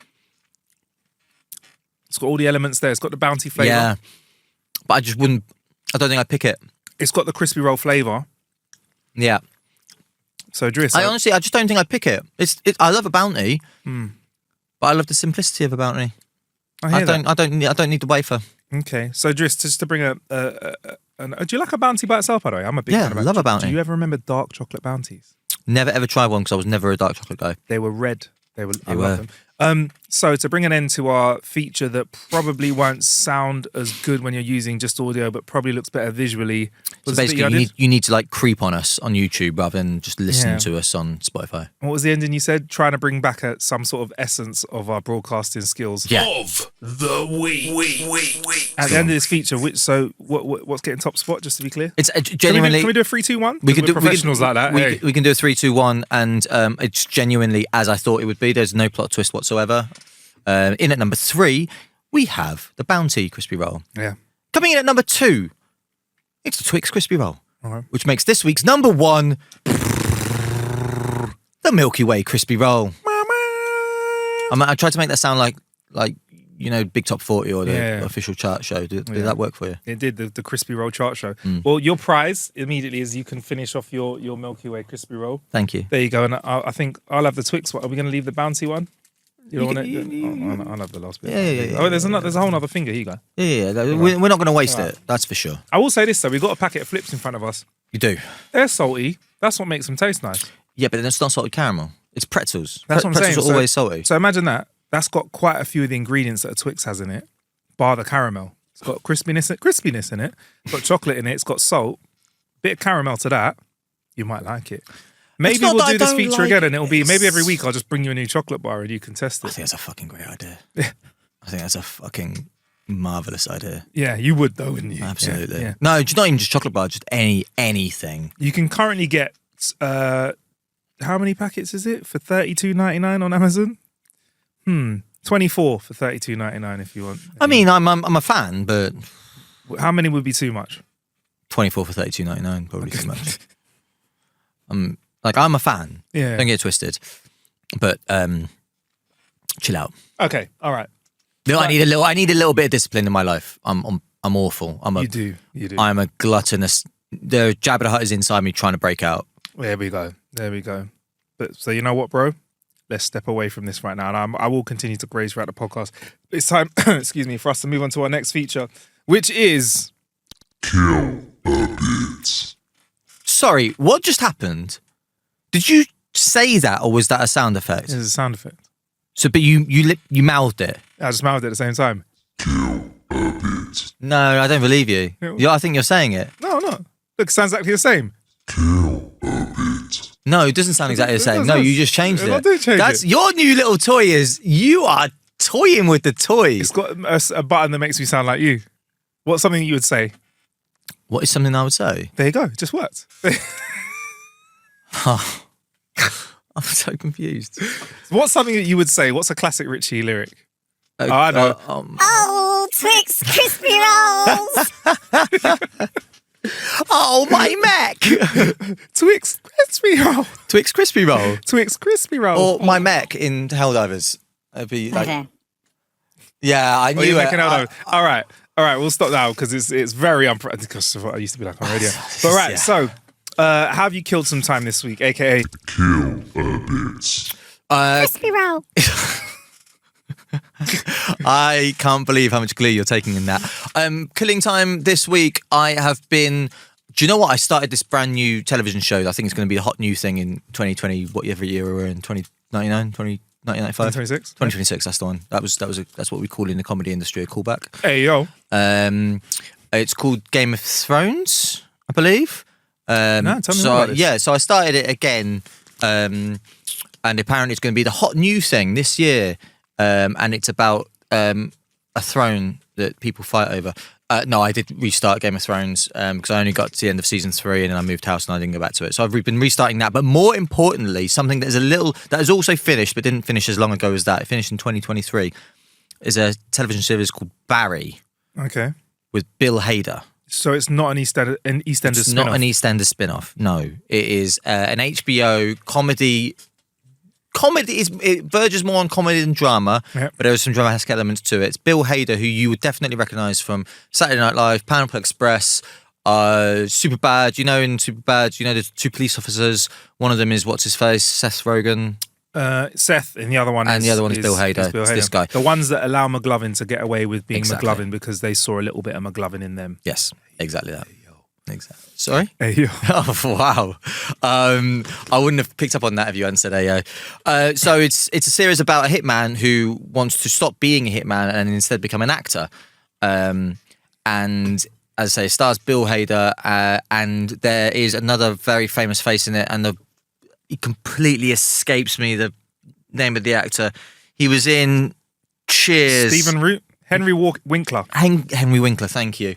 It's got all the elements there. It's got the Bounty flavour. Yeah, but I don't think I'd pick it. It's got the crispy roll flavour. Yeah. So Driss, I just don't think I'd pick it. I love a Bounty, but I love the simplicity of a Bounty. I don't need the wafer. Okay, so Driss, just to bring do you like a Bounty by itself, by the way? I'm a big fan of I love a Bounty. Do you ever remember dark chocolate Bounties? Never ever tried one because I was never a dark chocolate guy. They were red. I love them. So to bring an end to our feature that probably won't sound as good when you're using just audio, but probably looks better visually. So basically, you need to like creep on us on YouTube rather than just listen to us on Spotify. What was the ending you said? Trying to bring back some sort of essence of our broadcasting skills. Yeah. Of the week. At the end of this feature, what's getting top spot? Just to be clear, It's genuinely. Can we do a 3, 2, 1? We can do professionals like that. We can do a 3, 2, 1, and it's genuinely as I thought it would be. There's no plot twist whatsoever. In at number 3, we have the Bounty crispy roll. Yeah. Coming in at number 2, it's the Twix crispy roll, Okay. which makes this week's number 1 the Milky Way crispy roll. I tried to make that sound like Big Top 40 or the official chart show. Did that work for you? It did, the crispy roll chart show. Well, your prize immediately is you can finish off your Milky Way crispy roll. Thank you. There you go. And I think I'll have the Twix one. Are we going to leave the Bounty one? You don't want it? I'll have the last bit. Yeah. Oh, there's a whole other finger. Here you go. Yeah. We're not going to waste it. That's for sure. I will say this though, we've got a packet of flips in front of us. You do. They're salty. That's what makes them taste nice. Yeah, but it's not salted caramel. It's pretzels. That's what I'm saying. Pretzels are always salty. So imagine that. That's got quite a few of the ingredients that a Twix has in it, bar the caramel. It's got crispiness in it. It's got chocolate in it. It's got salt. Bit of caramel to that. You might like it. Maybe we'll do this feature again, and it'll be maybe every week I'll just bring you a new chocolate bar and you can test it. I think that's a fucking great idea. I think that's a fucking marvellous idea. Yeah, you would though, wouldn't you? Absolutely. Yeah. No, not even just chocolate bar, just anything. You can currently get how many packets is it for $32.99 on Amazon? 24 for $32.99 if you want. I mean, I'm a fan, but how many would be too much? 24 for $32.99 probably too much. I'm a fan. Yeah. Don't get it twisted. But chill out. Okay, all right. No, I need a little bit of discipline in my life. I'm awful. You do. I'm a gluttonous. The Jabba the Hutt is inside me trying to break out. There we go. But so you know what, bro? Let's step away from this right now, and I will continue to graze throughout the podcast. It's time, excuse me, for us to move on to our next feature, which is Kill a Bit. Sorry, what just happened? Did you say that, or was that a sound effect? It's a sound effect. So, but you mouthed it. I just mouthed it at the same time. Kill a Bit. No, I don't believe you. Yeah. I think you're saying it. No, Look, it sounds exactly the same. Kill a Bit. No, it doesn't sound exactly the same. No, you just changed it. I did change That's it. your new little toy. You are toying with the toy. It's got a button that makes me sound like you. What's something you would say? What is something I would say? There you go. It just worked. Oh, I'm so confused. What's something that you would say? What's a classic Richie lyric? I know. Oh, Twix crispy rolls. Oh, my Mac. Twix crispy roll. Twix crispy roll. Twix crispy roll. Or my mech in Helldivers. It'd be like, Okay. yeah, I knew You're it. making out of. All right, we'll stop now because it's very because I used to be like on radio. But right, Yeah. so how have you killed some time this week, aka? Kill a bit. Crispy roll. I can't believe how much glee you're taking in that. Killing time this week, I have been... Do you know what? I started this brand new television show. I think it's going to be a hot new thing in 2020, whatever year we're in, 2099, 1995? 2026? 2026, that's the one. That's what we call in the comedy industry a callback. Hey yo. It's called Game of Thrones, I believe. No, tell me more about this. Yeah, so I started it again, and apparently it's going to be the hot new thing this year, and it's about a throne that people fight over. No, I did restart Game of Thrones because I only got to the end of season 3 and then I moved house and I didn't go back to it. So I've been restarting that. But more importantly, something that is also finished but didn't finish as long ago as that. It finished in 2023. Is a television series called Barry Okay. with Bill Hader. So it's not an EastEnders It's spin-off. not an EastEnders spin-off. No, it is an HBO comedy. It verges more on comedy than drama, Yep. but there are some dramatic elements to it. It's Bill Hader, who you would definitely recognise from Saturday Night Live, Pineapple Express, Superbad. In Superbad, the two police officers. One of them is what's his face, Seth Rogen, Seth, and the other one is Bill Hader. It's this guy. The ones that allow McLovin to get away with being Exactly. McLovin because they saw a little bit of McLovin in them. Yes, exactly that. Exactly. Sorry. Hey yo. Oh wow! I wouldn't have picked up on that if you hadn't said "Ayo." So it's a series about a hitman who wants to stop being a hitman and instead become an actor. And as I say, it stars Bill Hader, and there is another very famous face in it, and it completely escapes me the name of the actor. He was in Cheers. Stephen Root, Henry Winkler. Henry Winkler. Thank you.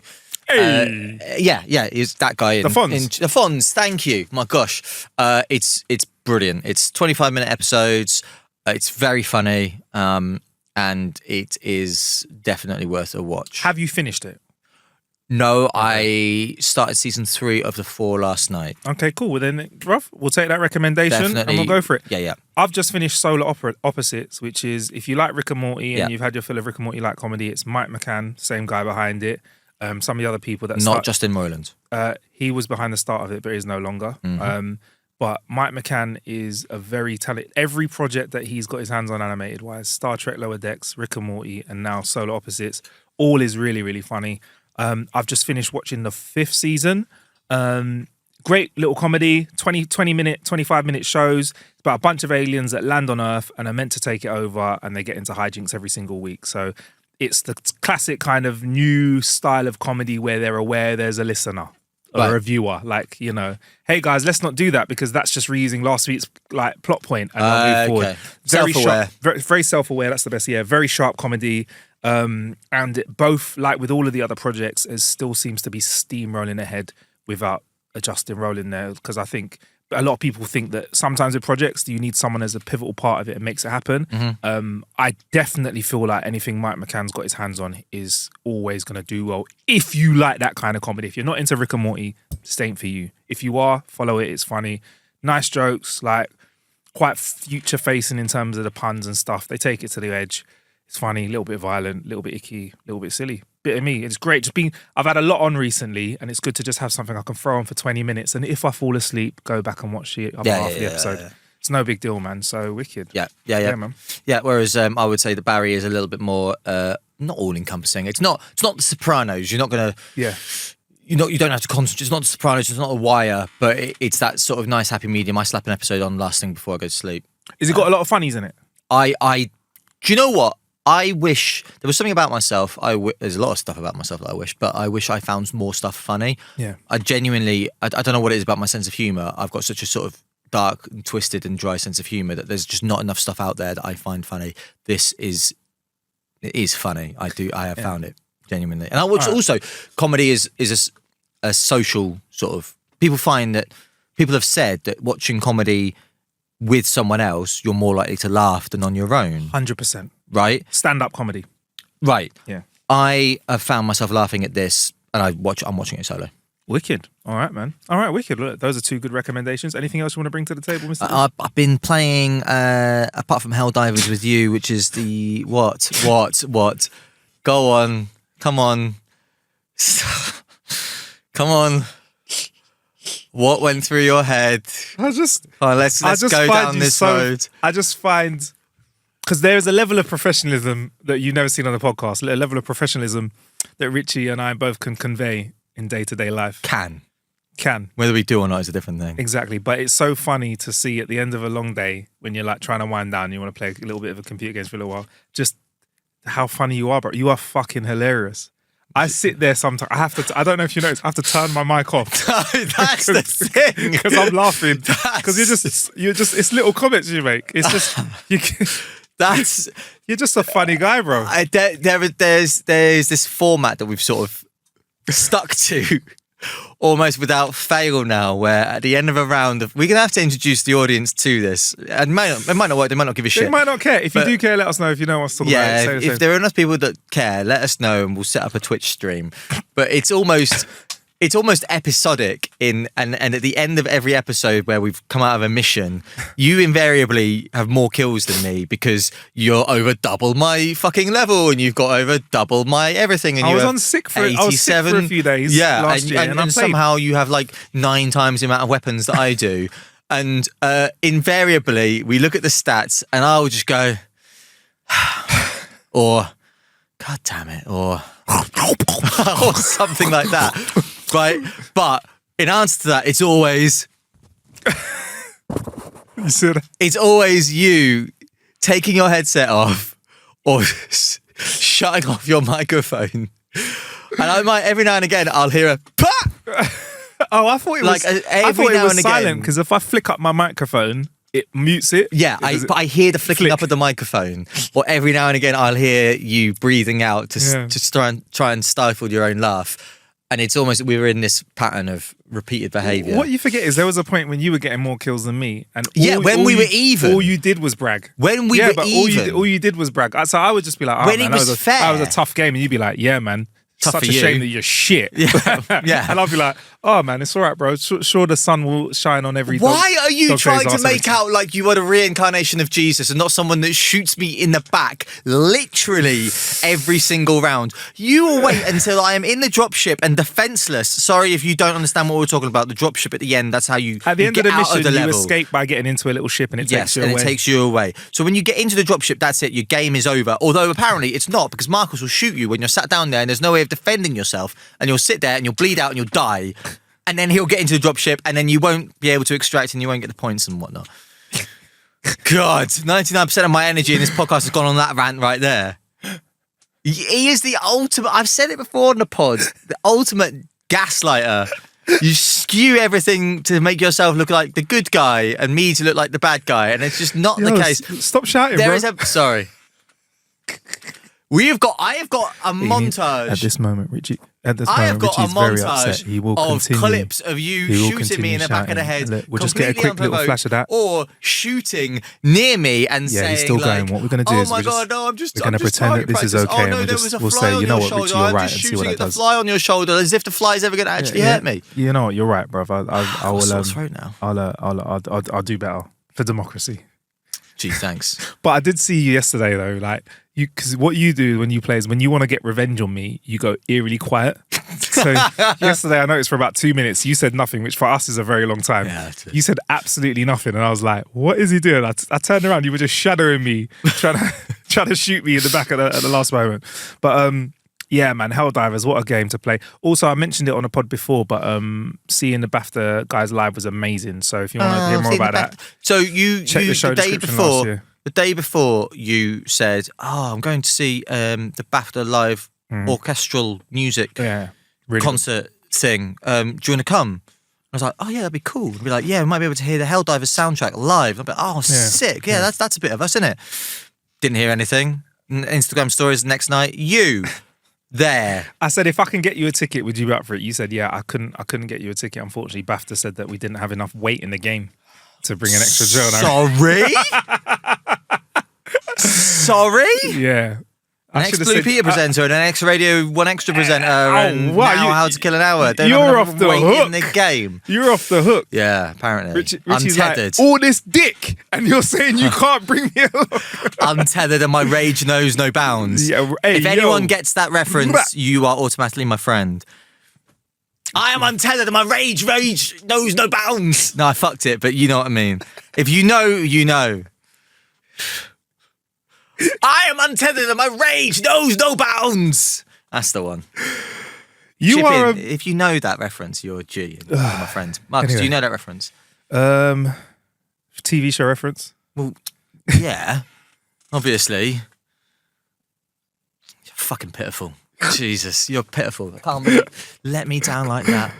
Hey. Yeah, he's that guy. The Fonz. The Fonz, thank you. My gosh. It's brilliant. It's 25-minute episodes. It's very funny. And it is definitely worth a watch. Have you finished it? No, I started season 3 of the 4 last night. Okay, cool. Well then, Ruff, we'll take that recommendation Definitely. and we'll go for it. Yeah. I've just finished Solar Opposites, which is if you like Rick and Morty and Yeah. you've had your fill of Rick and Morty like comedy, it's Mike McCann, same guy behind it. Some of the other people that Not Justin Moyland. he was behind the start of it, but is no longer. Mm-hmm. But Mike McCann is a very talented. Every project that he's got his hands on animated wise, Star Trek Lower Decks, Rick and Morty, and now Solar Opposites, all is really, really funny. I've just finished watching the 5th season. Great little comedy, 25-minute shows. It's about a bunch of aliens that land on Earth and are meant to take it over, and they get into hijinks every single week. So it's the classic kind of new style of comedy where they're aware there's a listener or Right. a viewer. Like, hey guys, let's not do that because that's just reusing last week's plot point and not move forward. Okay. Very Self-aware. sharp, very self-aware. That's the best. Yeah, very sharp comedy. And it both, like with all of the other projects, it still seems to be steamrolling ahead without a Justin Roiland there. Because I think a lot of people think that sometimes with projects, you need someone as a pivotal part of it and makes it happen. I definitely feel like anything Mike McCann's got his hands on is always going to do well. If you like that kind of comedy, if you're not into Rick and Morty, this ain't for you. If you are, follow it. It's funny. Nice jokes, like quite future facing in terms of the puns and stuff. They take it to the edge. It's funny, a little bit violent, a little bit icky, a little bit silly. Bit of me. It's great. I've had a lot on recently, and it's good to just have something I can throw on for 20 minutes. And if I fall asleep, go back and watch the other half of the episode. Yeah. It's no big deal, man. So wicked. Yeah, man. Yeah, whereas I would say the Barry is a little bit more not all encompassing. It's not The Sopranos. You're not gonna Yeah. you don't have to concentrate. It's not The Sopranos. It's not The Wire, but it's that sort of nice happy medium. I slap an episode on last thing before I go to sleep. Has it got a lot of funnies in it? Do you know what? I wish there was something about myself. There's a lot of stuff about myself that I wish, but I wish I found more stuff funny. Yeah. I genuinely, I don't know what it is about my sense of humour. I've got such a sort of dark and twisted and dry sense of humour that there's just not enough stuff out there that I find funny. It is funny. I have found it genuinely. And I watch also comedy is a social sort of, people have said that watching comedy with someone else, you're more likely to laugh than on your own. 100%. Right? Stand-up comedy. Right. Yeah. I have found myself laughing at this, and I'm watching it solo. Wicked. All right, man. All right, wicked. Look, those are two good recommendations. Anything else you want to bring to the table, Mr. D? I've been playing, apart from Helldivers with you, which is the what? Go on. Come on. Come on. What went through your head? Let's go down this road. I just find, because there is a level of professionalism that you've never seen on the podcast, a level of professionalism that Richie and I both can convey in day-to-day life. Can. Whether we do or not is a different thing. Exactly. But it's so funny to see at the end of a long day when you're like trying to wind down, you want to play a little bit of a computer games for a little while, just how funny you are, bro. You are fucking hilarious. I sit there sometimes. I don't know if you notice, I have to turn my mic off. That's the thing. Because I'm laughing. Because you're just, it's little comments you make. It's just, you're just a funny guy, bro. There's this format that we've sort of stuck to almost without fail now, where at the end of a round, we're going to have to introduce the audience to this. And it might not work, they might not give a shit. They might not care. If you do care, let us know. If you know what's talking about. Yeah, if there are enough people that care, let us know and we'll set up a Twitch stream. But it's almost episodic and at the end of every episode where we've come out of a mission, you invariably have more kills than me because you're over double my fucking level and you've got over double my everything. And I was sick for a few days last year. And somehow you have like 9 times the amount of weapons that I do. And invariably we look at the stats and I'll just go, or God damn it, or something like that. Right, but in answer to that, it's always it's always you taking your headset off or shutting off your microphone. And I might every now and again I'll hear a "Pah!" Oh, I thought it was. I thought it was silent because if I flick up my microphone, it mutes it. Yeah, but I hear the flicking up of the microphone, or every now and again I'll hear you breathing out to try and stifle your own laugh. And it's almost, we were in this pattern of repeated behaviour. What you forget is there was a point when you were getting more kills than me. And when we were even. All you did was brag. When we were even. All you did was brag. So I would just be like, oh, when man, it was fair. that was a tough game. And you'd be like, yeah, man. Tough Such for a you. shame that you're shit. Yeah. And I'll be like, oh man, it's all right, bro. Sure, the sun will shine on every dog. Why are you dog trying day's to arse make out like you are the reincarnation of Jesus and not someone that shoots me in the back literally every single round? You will wait until I am in the dropship and defenseless. Sorry if you don't understand what we're talking about. The dropship at the end, that's how you At the end of the mission, you level. escape by getting into a little ship and it takes you away. It takes you away. So when you get into the dropship, that's it. Your game is over. Although apparently it's not, because Marcus will shoot you when you're sat down there and there's no way of defending yourself, and you'll sit there and you'll bleed out and you'll die. And then he'll get into the dropship and then you won't be able to extract and you won't get the points and whatnot. God, 99% of my energy in this podcast has gone on that rant right there. He is the ultimate, I've said it before on the pod, the ultimate gaslighter. You skew everything to make yourself look like the good guy and me to look like the bad guy, and it's just not the case. Stop shouting, bro. Sorry. I have got a montage. At this moment, Richie. I have got a montage he will of continue. clips of you shooting me in the back of the head. Look, we'll just get a quick little flash of that. Or shooting near me and saying, he's still going. What we're going to do is we're going to pretend that this is okay, and we'll say, you know what, Richie, you're right, and see what that does. The fly on your shoulder, as if the fly is ever going to actually hurt me. You know what, you're right, bro. I will. Sore throat now. I'll do better for democracy. Gee, thanks. But I did see you yesterday though, like because what you do when you play is when you want to get revenge on me, you go eerily quiet. So yesterday I noticed for about 2 minutes you said nothing, which for us is a very long time. Yeah, you said absolutely nothing, and I was like, "What is he doing?" I turned around, you were just shadowing me, trying to shoot me in the back at the last moment. But yeah, man, Helldivers, what a game to play. Also, I mentioned it on a pod before, but seeing the BAFTA guys live was amazing. So if you want to hear more about that, so you check the show description last year. The day before, you said, "Oh, I'm going to see the BAFTA live orchestral music concert thing. Do you want to come?" I was like, "Oh yeah, that'd be cool." I'd be like, "Yeah, we might be able to hear the Helldivers soundtrack live." I'd be like, "Oh, sick! Yeah, that's a bit of us, isn't it?" Didn't hear anything. Instagram stories the next night. You. There. I said, if I can get you a ticket, would you be up for it? You said, yeah, I couldn't get you a ticket. Unfortunately, BAFTA said that we didn't have enough weight in the game to bring an extra journal. Sorry? Sorry? Yeah. An ex-Blue Peter presenter and an ex-Radio 1 Extra presenter and wow, now How to Kill an Hour. Don't you're have off enough the weight hook. in the game. You're off the hook. Yeah, apparently. Richie's Untethered. like, all this dick, and you're saying you can't bring me along. Untethered and my rage knows no bounds. Yeah, hey, if anyone gets that reference, you are automatically my friend. I am untethered and my rage knows no bounds. No, I fucked it, but you know what I mean. If you know, you know. I am untethered and my rage knows no bounds. That's the one. You Chip are in. If you know that reference, you're a G. You're my friend. Marcus, Anyway. do you know that reference? TV show reference. Well, yeah. Obviously. You're fucking pitiful. Jesus, you're pitiful. I can't believe let me down like that.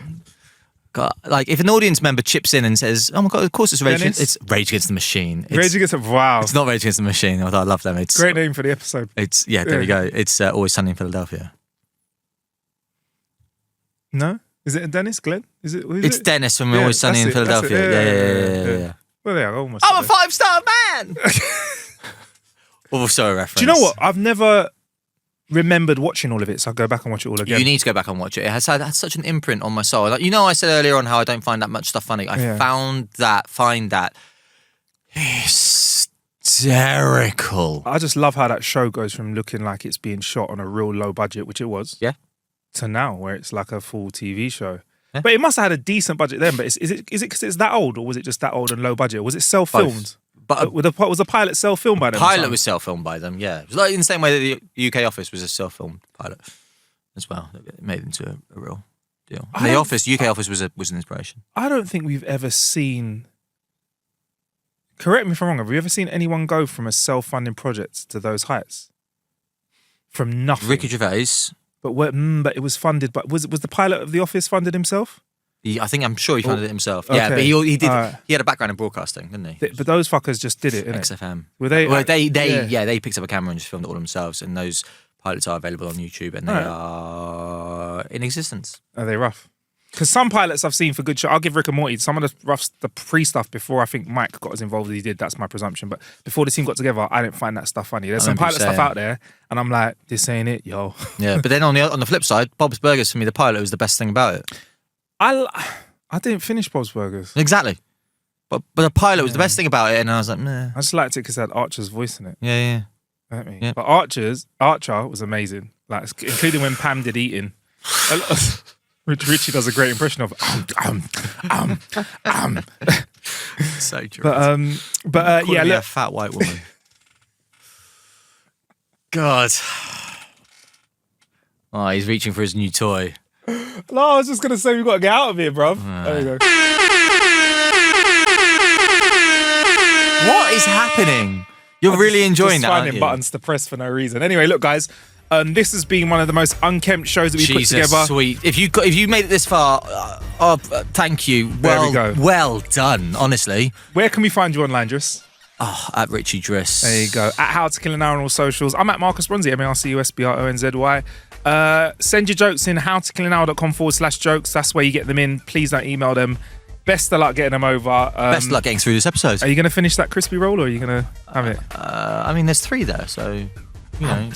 God, like if an audience member chips in and says, "Oh my god, of course it's Rage, Dennis? it's Rage Against the Machine." Rage Against wow. It's not Rage Against the Machine. Although I love them. It's Great name for the episode. It's there we go. It's Always Sunny in Philadelphia. No, is it Dennis? Glenn? Is it? It's Dennis from Always Sunny in Philadelphia. Yeah. Well, yeah, almost. I'm a 5-star man. Also a reference. Do you know what? I've never remembered watching all of it, so I'll go back and watch it all again. You need to go back and watch it. It has had such an imprint on my soul. Like, you know, I said earlier on how I don't find that much stuff funny. I find that hysterical. I just love how that show goes from looking like it's being shot on a real low budget, which it was, Yeah. to now where it's like a full TV show. Yeah. But it must have had a decent budget then. But is it because it's that old, or was it just that old and low budget? Or was it self-filmed? But Was the pilot self-filmed by them? pilot was self-filmed by them, yeah. It was like in the same way that the UK Office was a self-filmed pilot as well. It made it into a real deal. And the UK Office was an inspiration. I don't think we've ever seen. Correct me if I'm wrong. Have we ever seen anyone go from a self-funding project to those heights? From nothing. Ricky Gervais, but it was funded. But was the pilot of The Office funded himself? I'm sure he funded it himself. Okay. Yeah, but he did. Alright. He had a background in broadcasting, didn't he? But those fuckers just did it, innit? XFM. Were they? Well, they picked up a camera and just filmed it all themselves, and those pilots are available on YouTube, and they are in existence. Are they rough? Because some pilots I've seen for good show. I'll give Rick and Morty some of the pre stuff before I think Mike got as involved as he did. That's my presumption. But before the team got together, I didn't find that stuff funny. There's some pilot stuff out there, and I'm like, this ain't it, yo. Yeah, but then on the flip side, Bob's Burgers for me, the pilot was the best thing about it. I didn't finish Bob's Burgers. Exactly. But the pilot was the best thing about it, and I was like, meh. I just liked it because it had Archer's voice in it. Yeah. Yeah. But Archer was amazing. Like, including when Pam did eating. Richie does a great impression of So true. But yeah, a look. fat white woman. God. Oh, he's reaching for his new toy. No, I was just gonna say we've got to get out of here, bruv. There you go. What is happening? You're really enjoying just that, aren't finding you? buttons to press for no reason. Anyway, look, guys. This has been one of the most unkempt shows that we put together. Sweet. If you made it this far, thank you. There we go. Well done, honestly. Where can we find you online, Driss? At Richie Driss. There you go. At How to Kill an Hour on all socials. I'm at Marcus Bronzy, MarcusBronzy. Send your jokes in howtokillanhour.com/jokes. That's where you get them in. Please don't email them. Best of luck getting them over. Best of luck getting through this episode. Are you going to finish that crispy roll, or are you going to have it? I mean, there's 3 there, so, you know.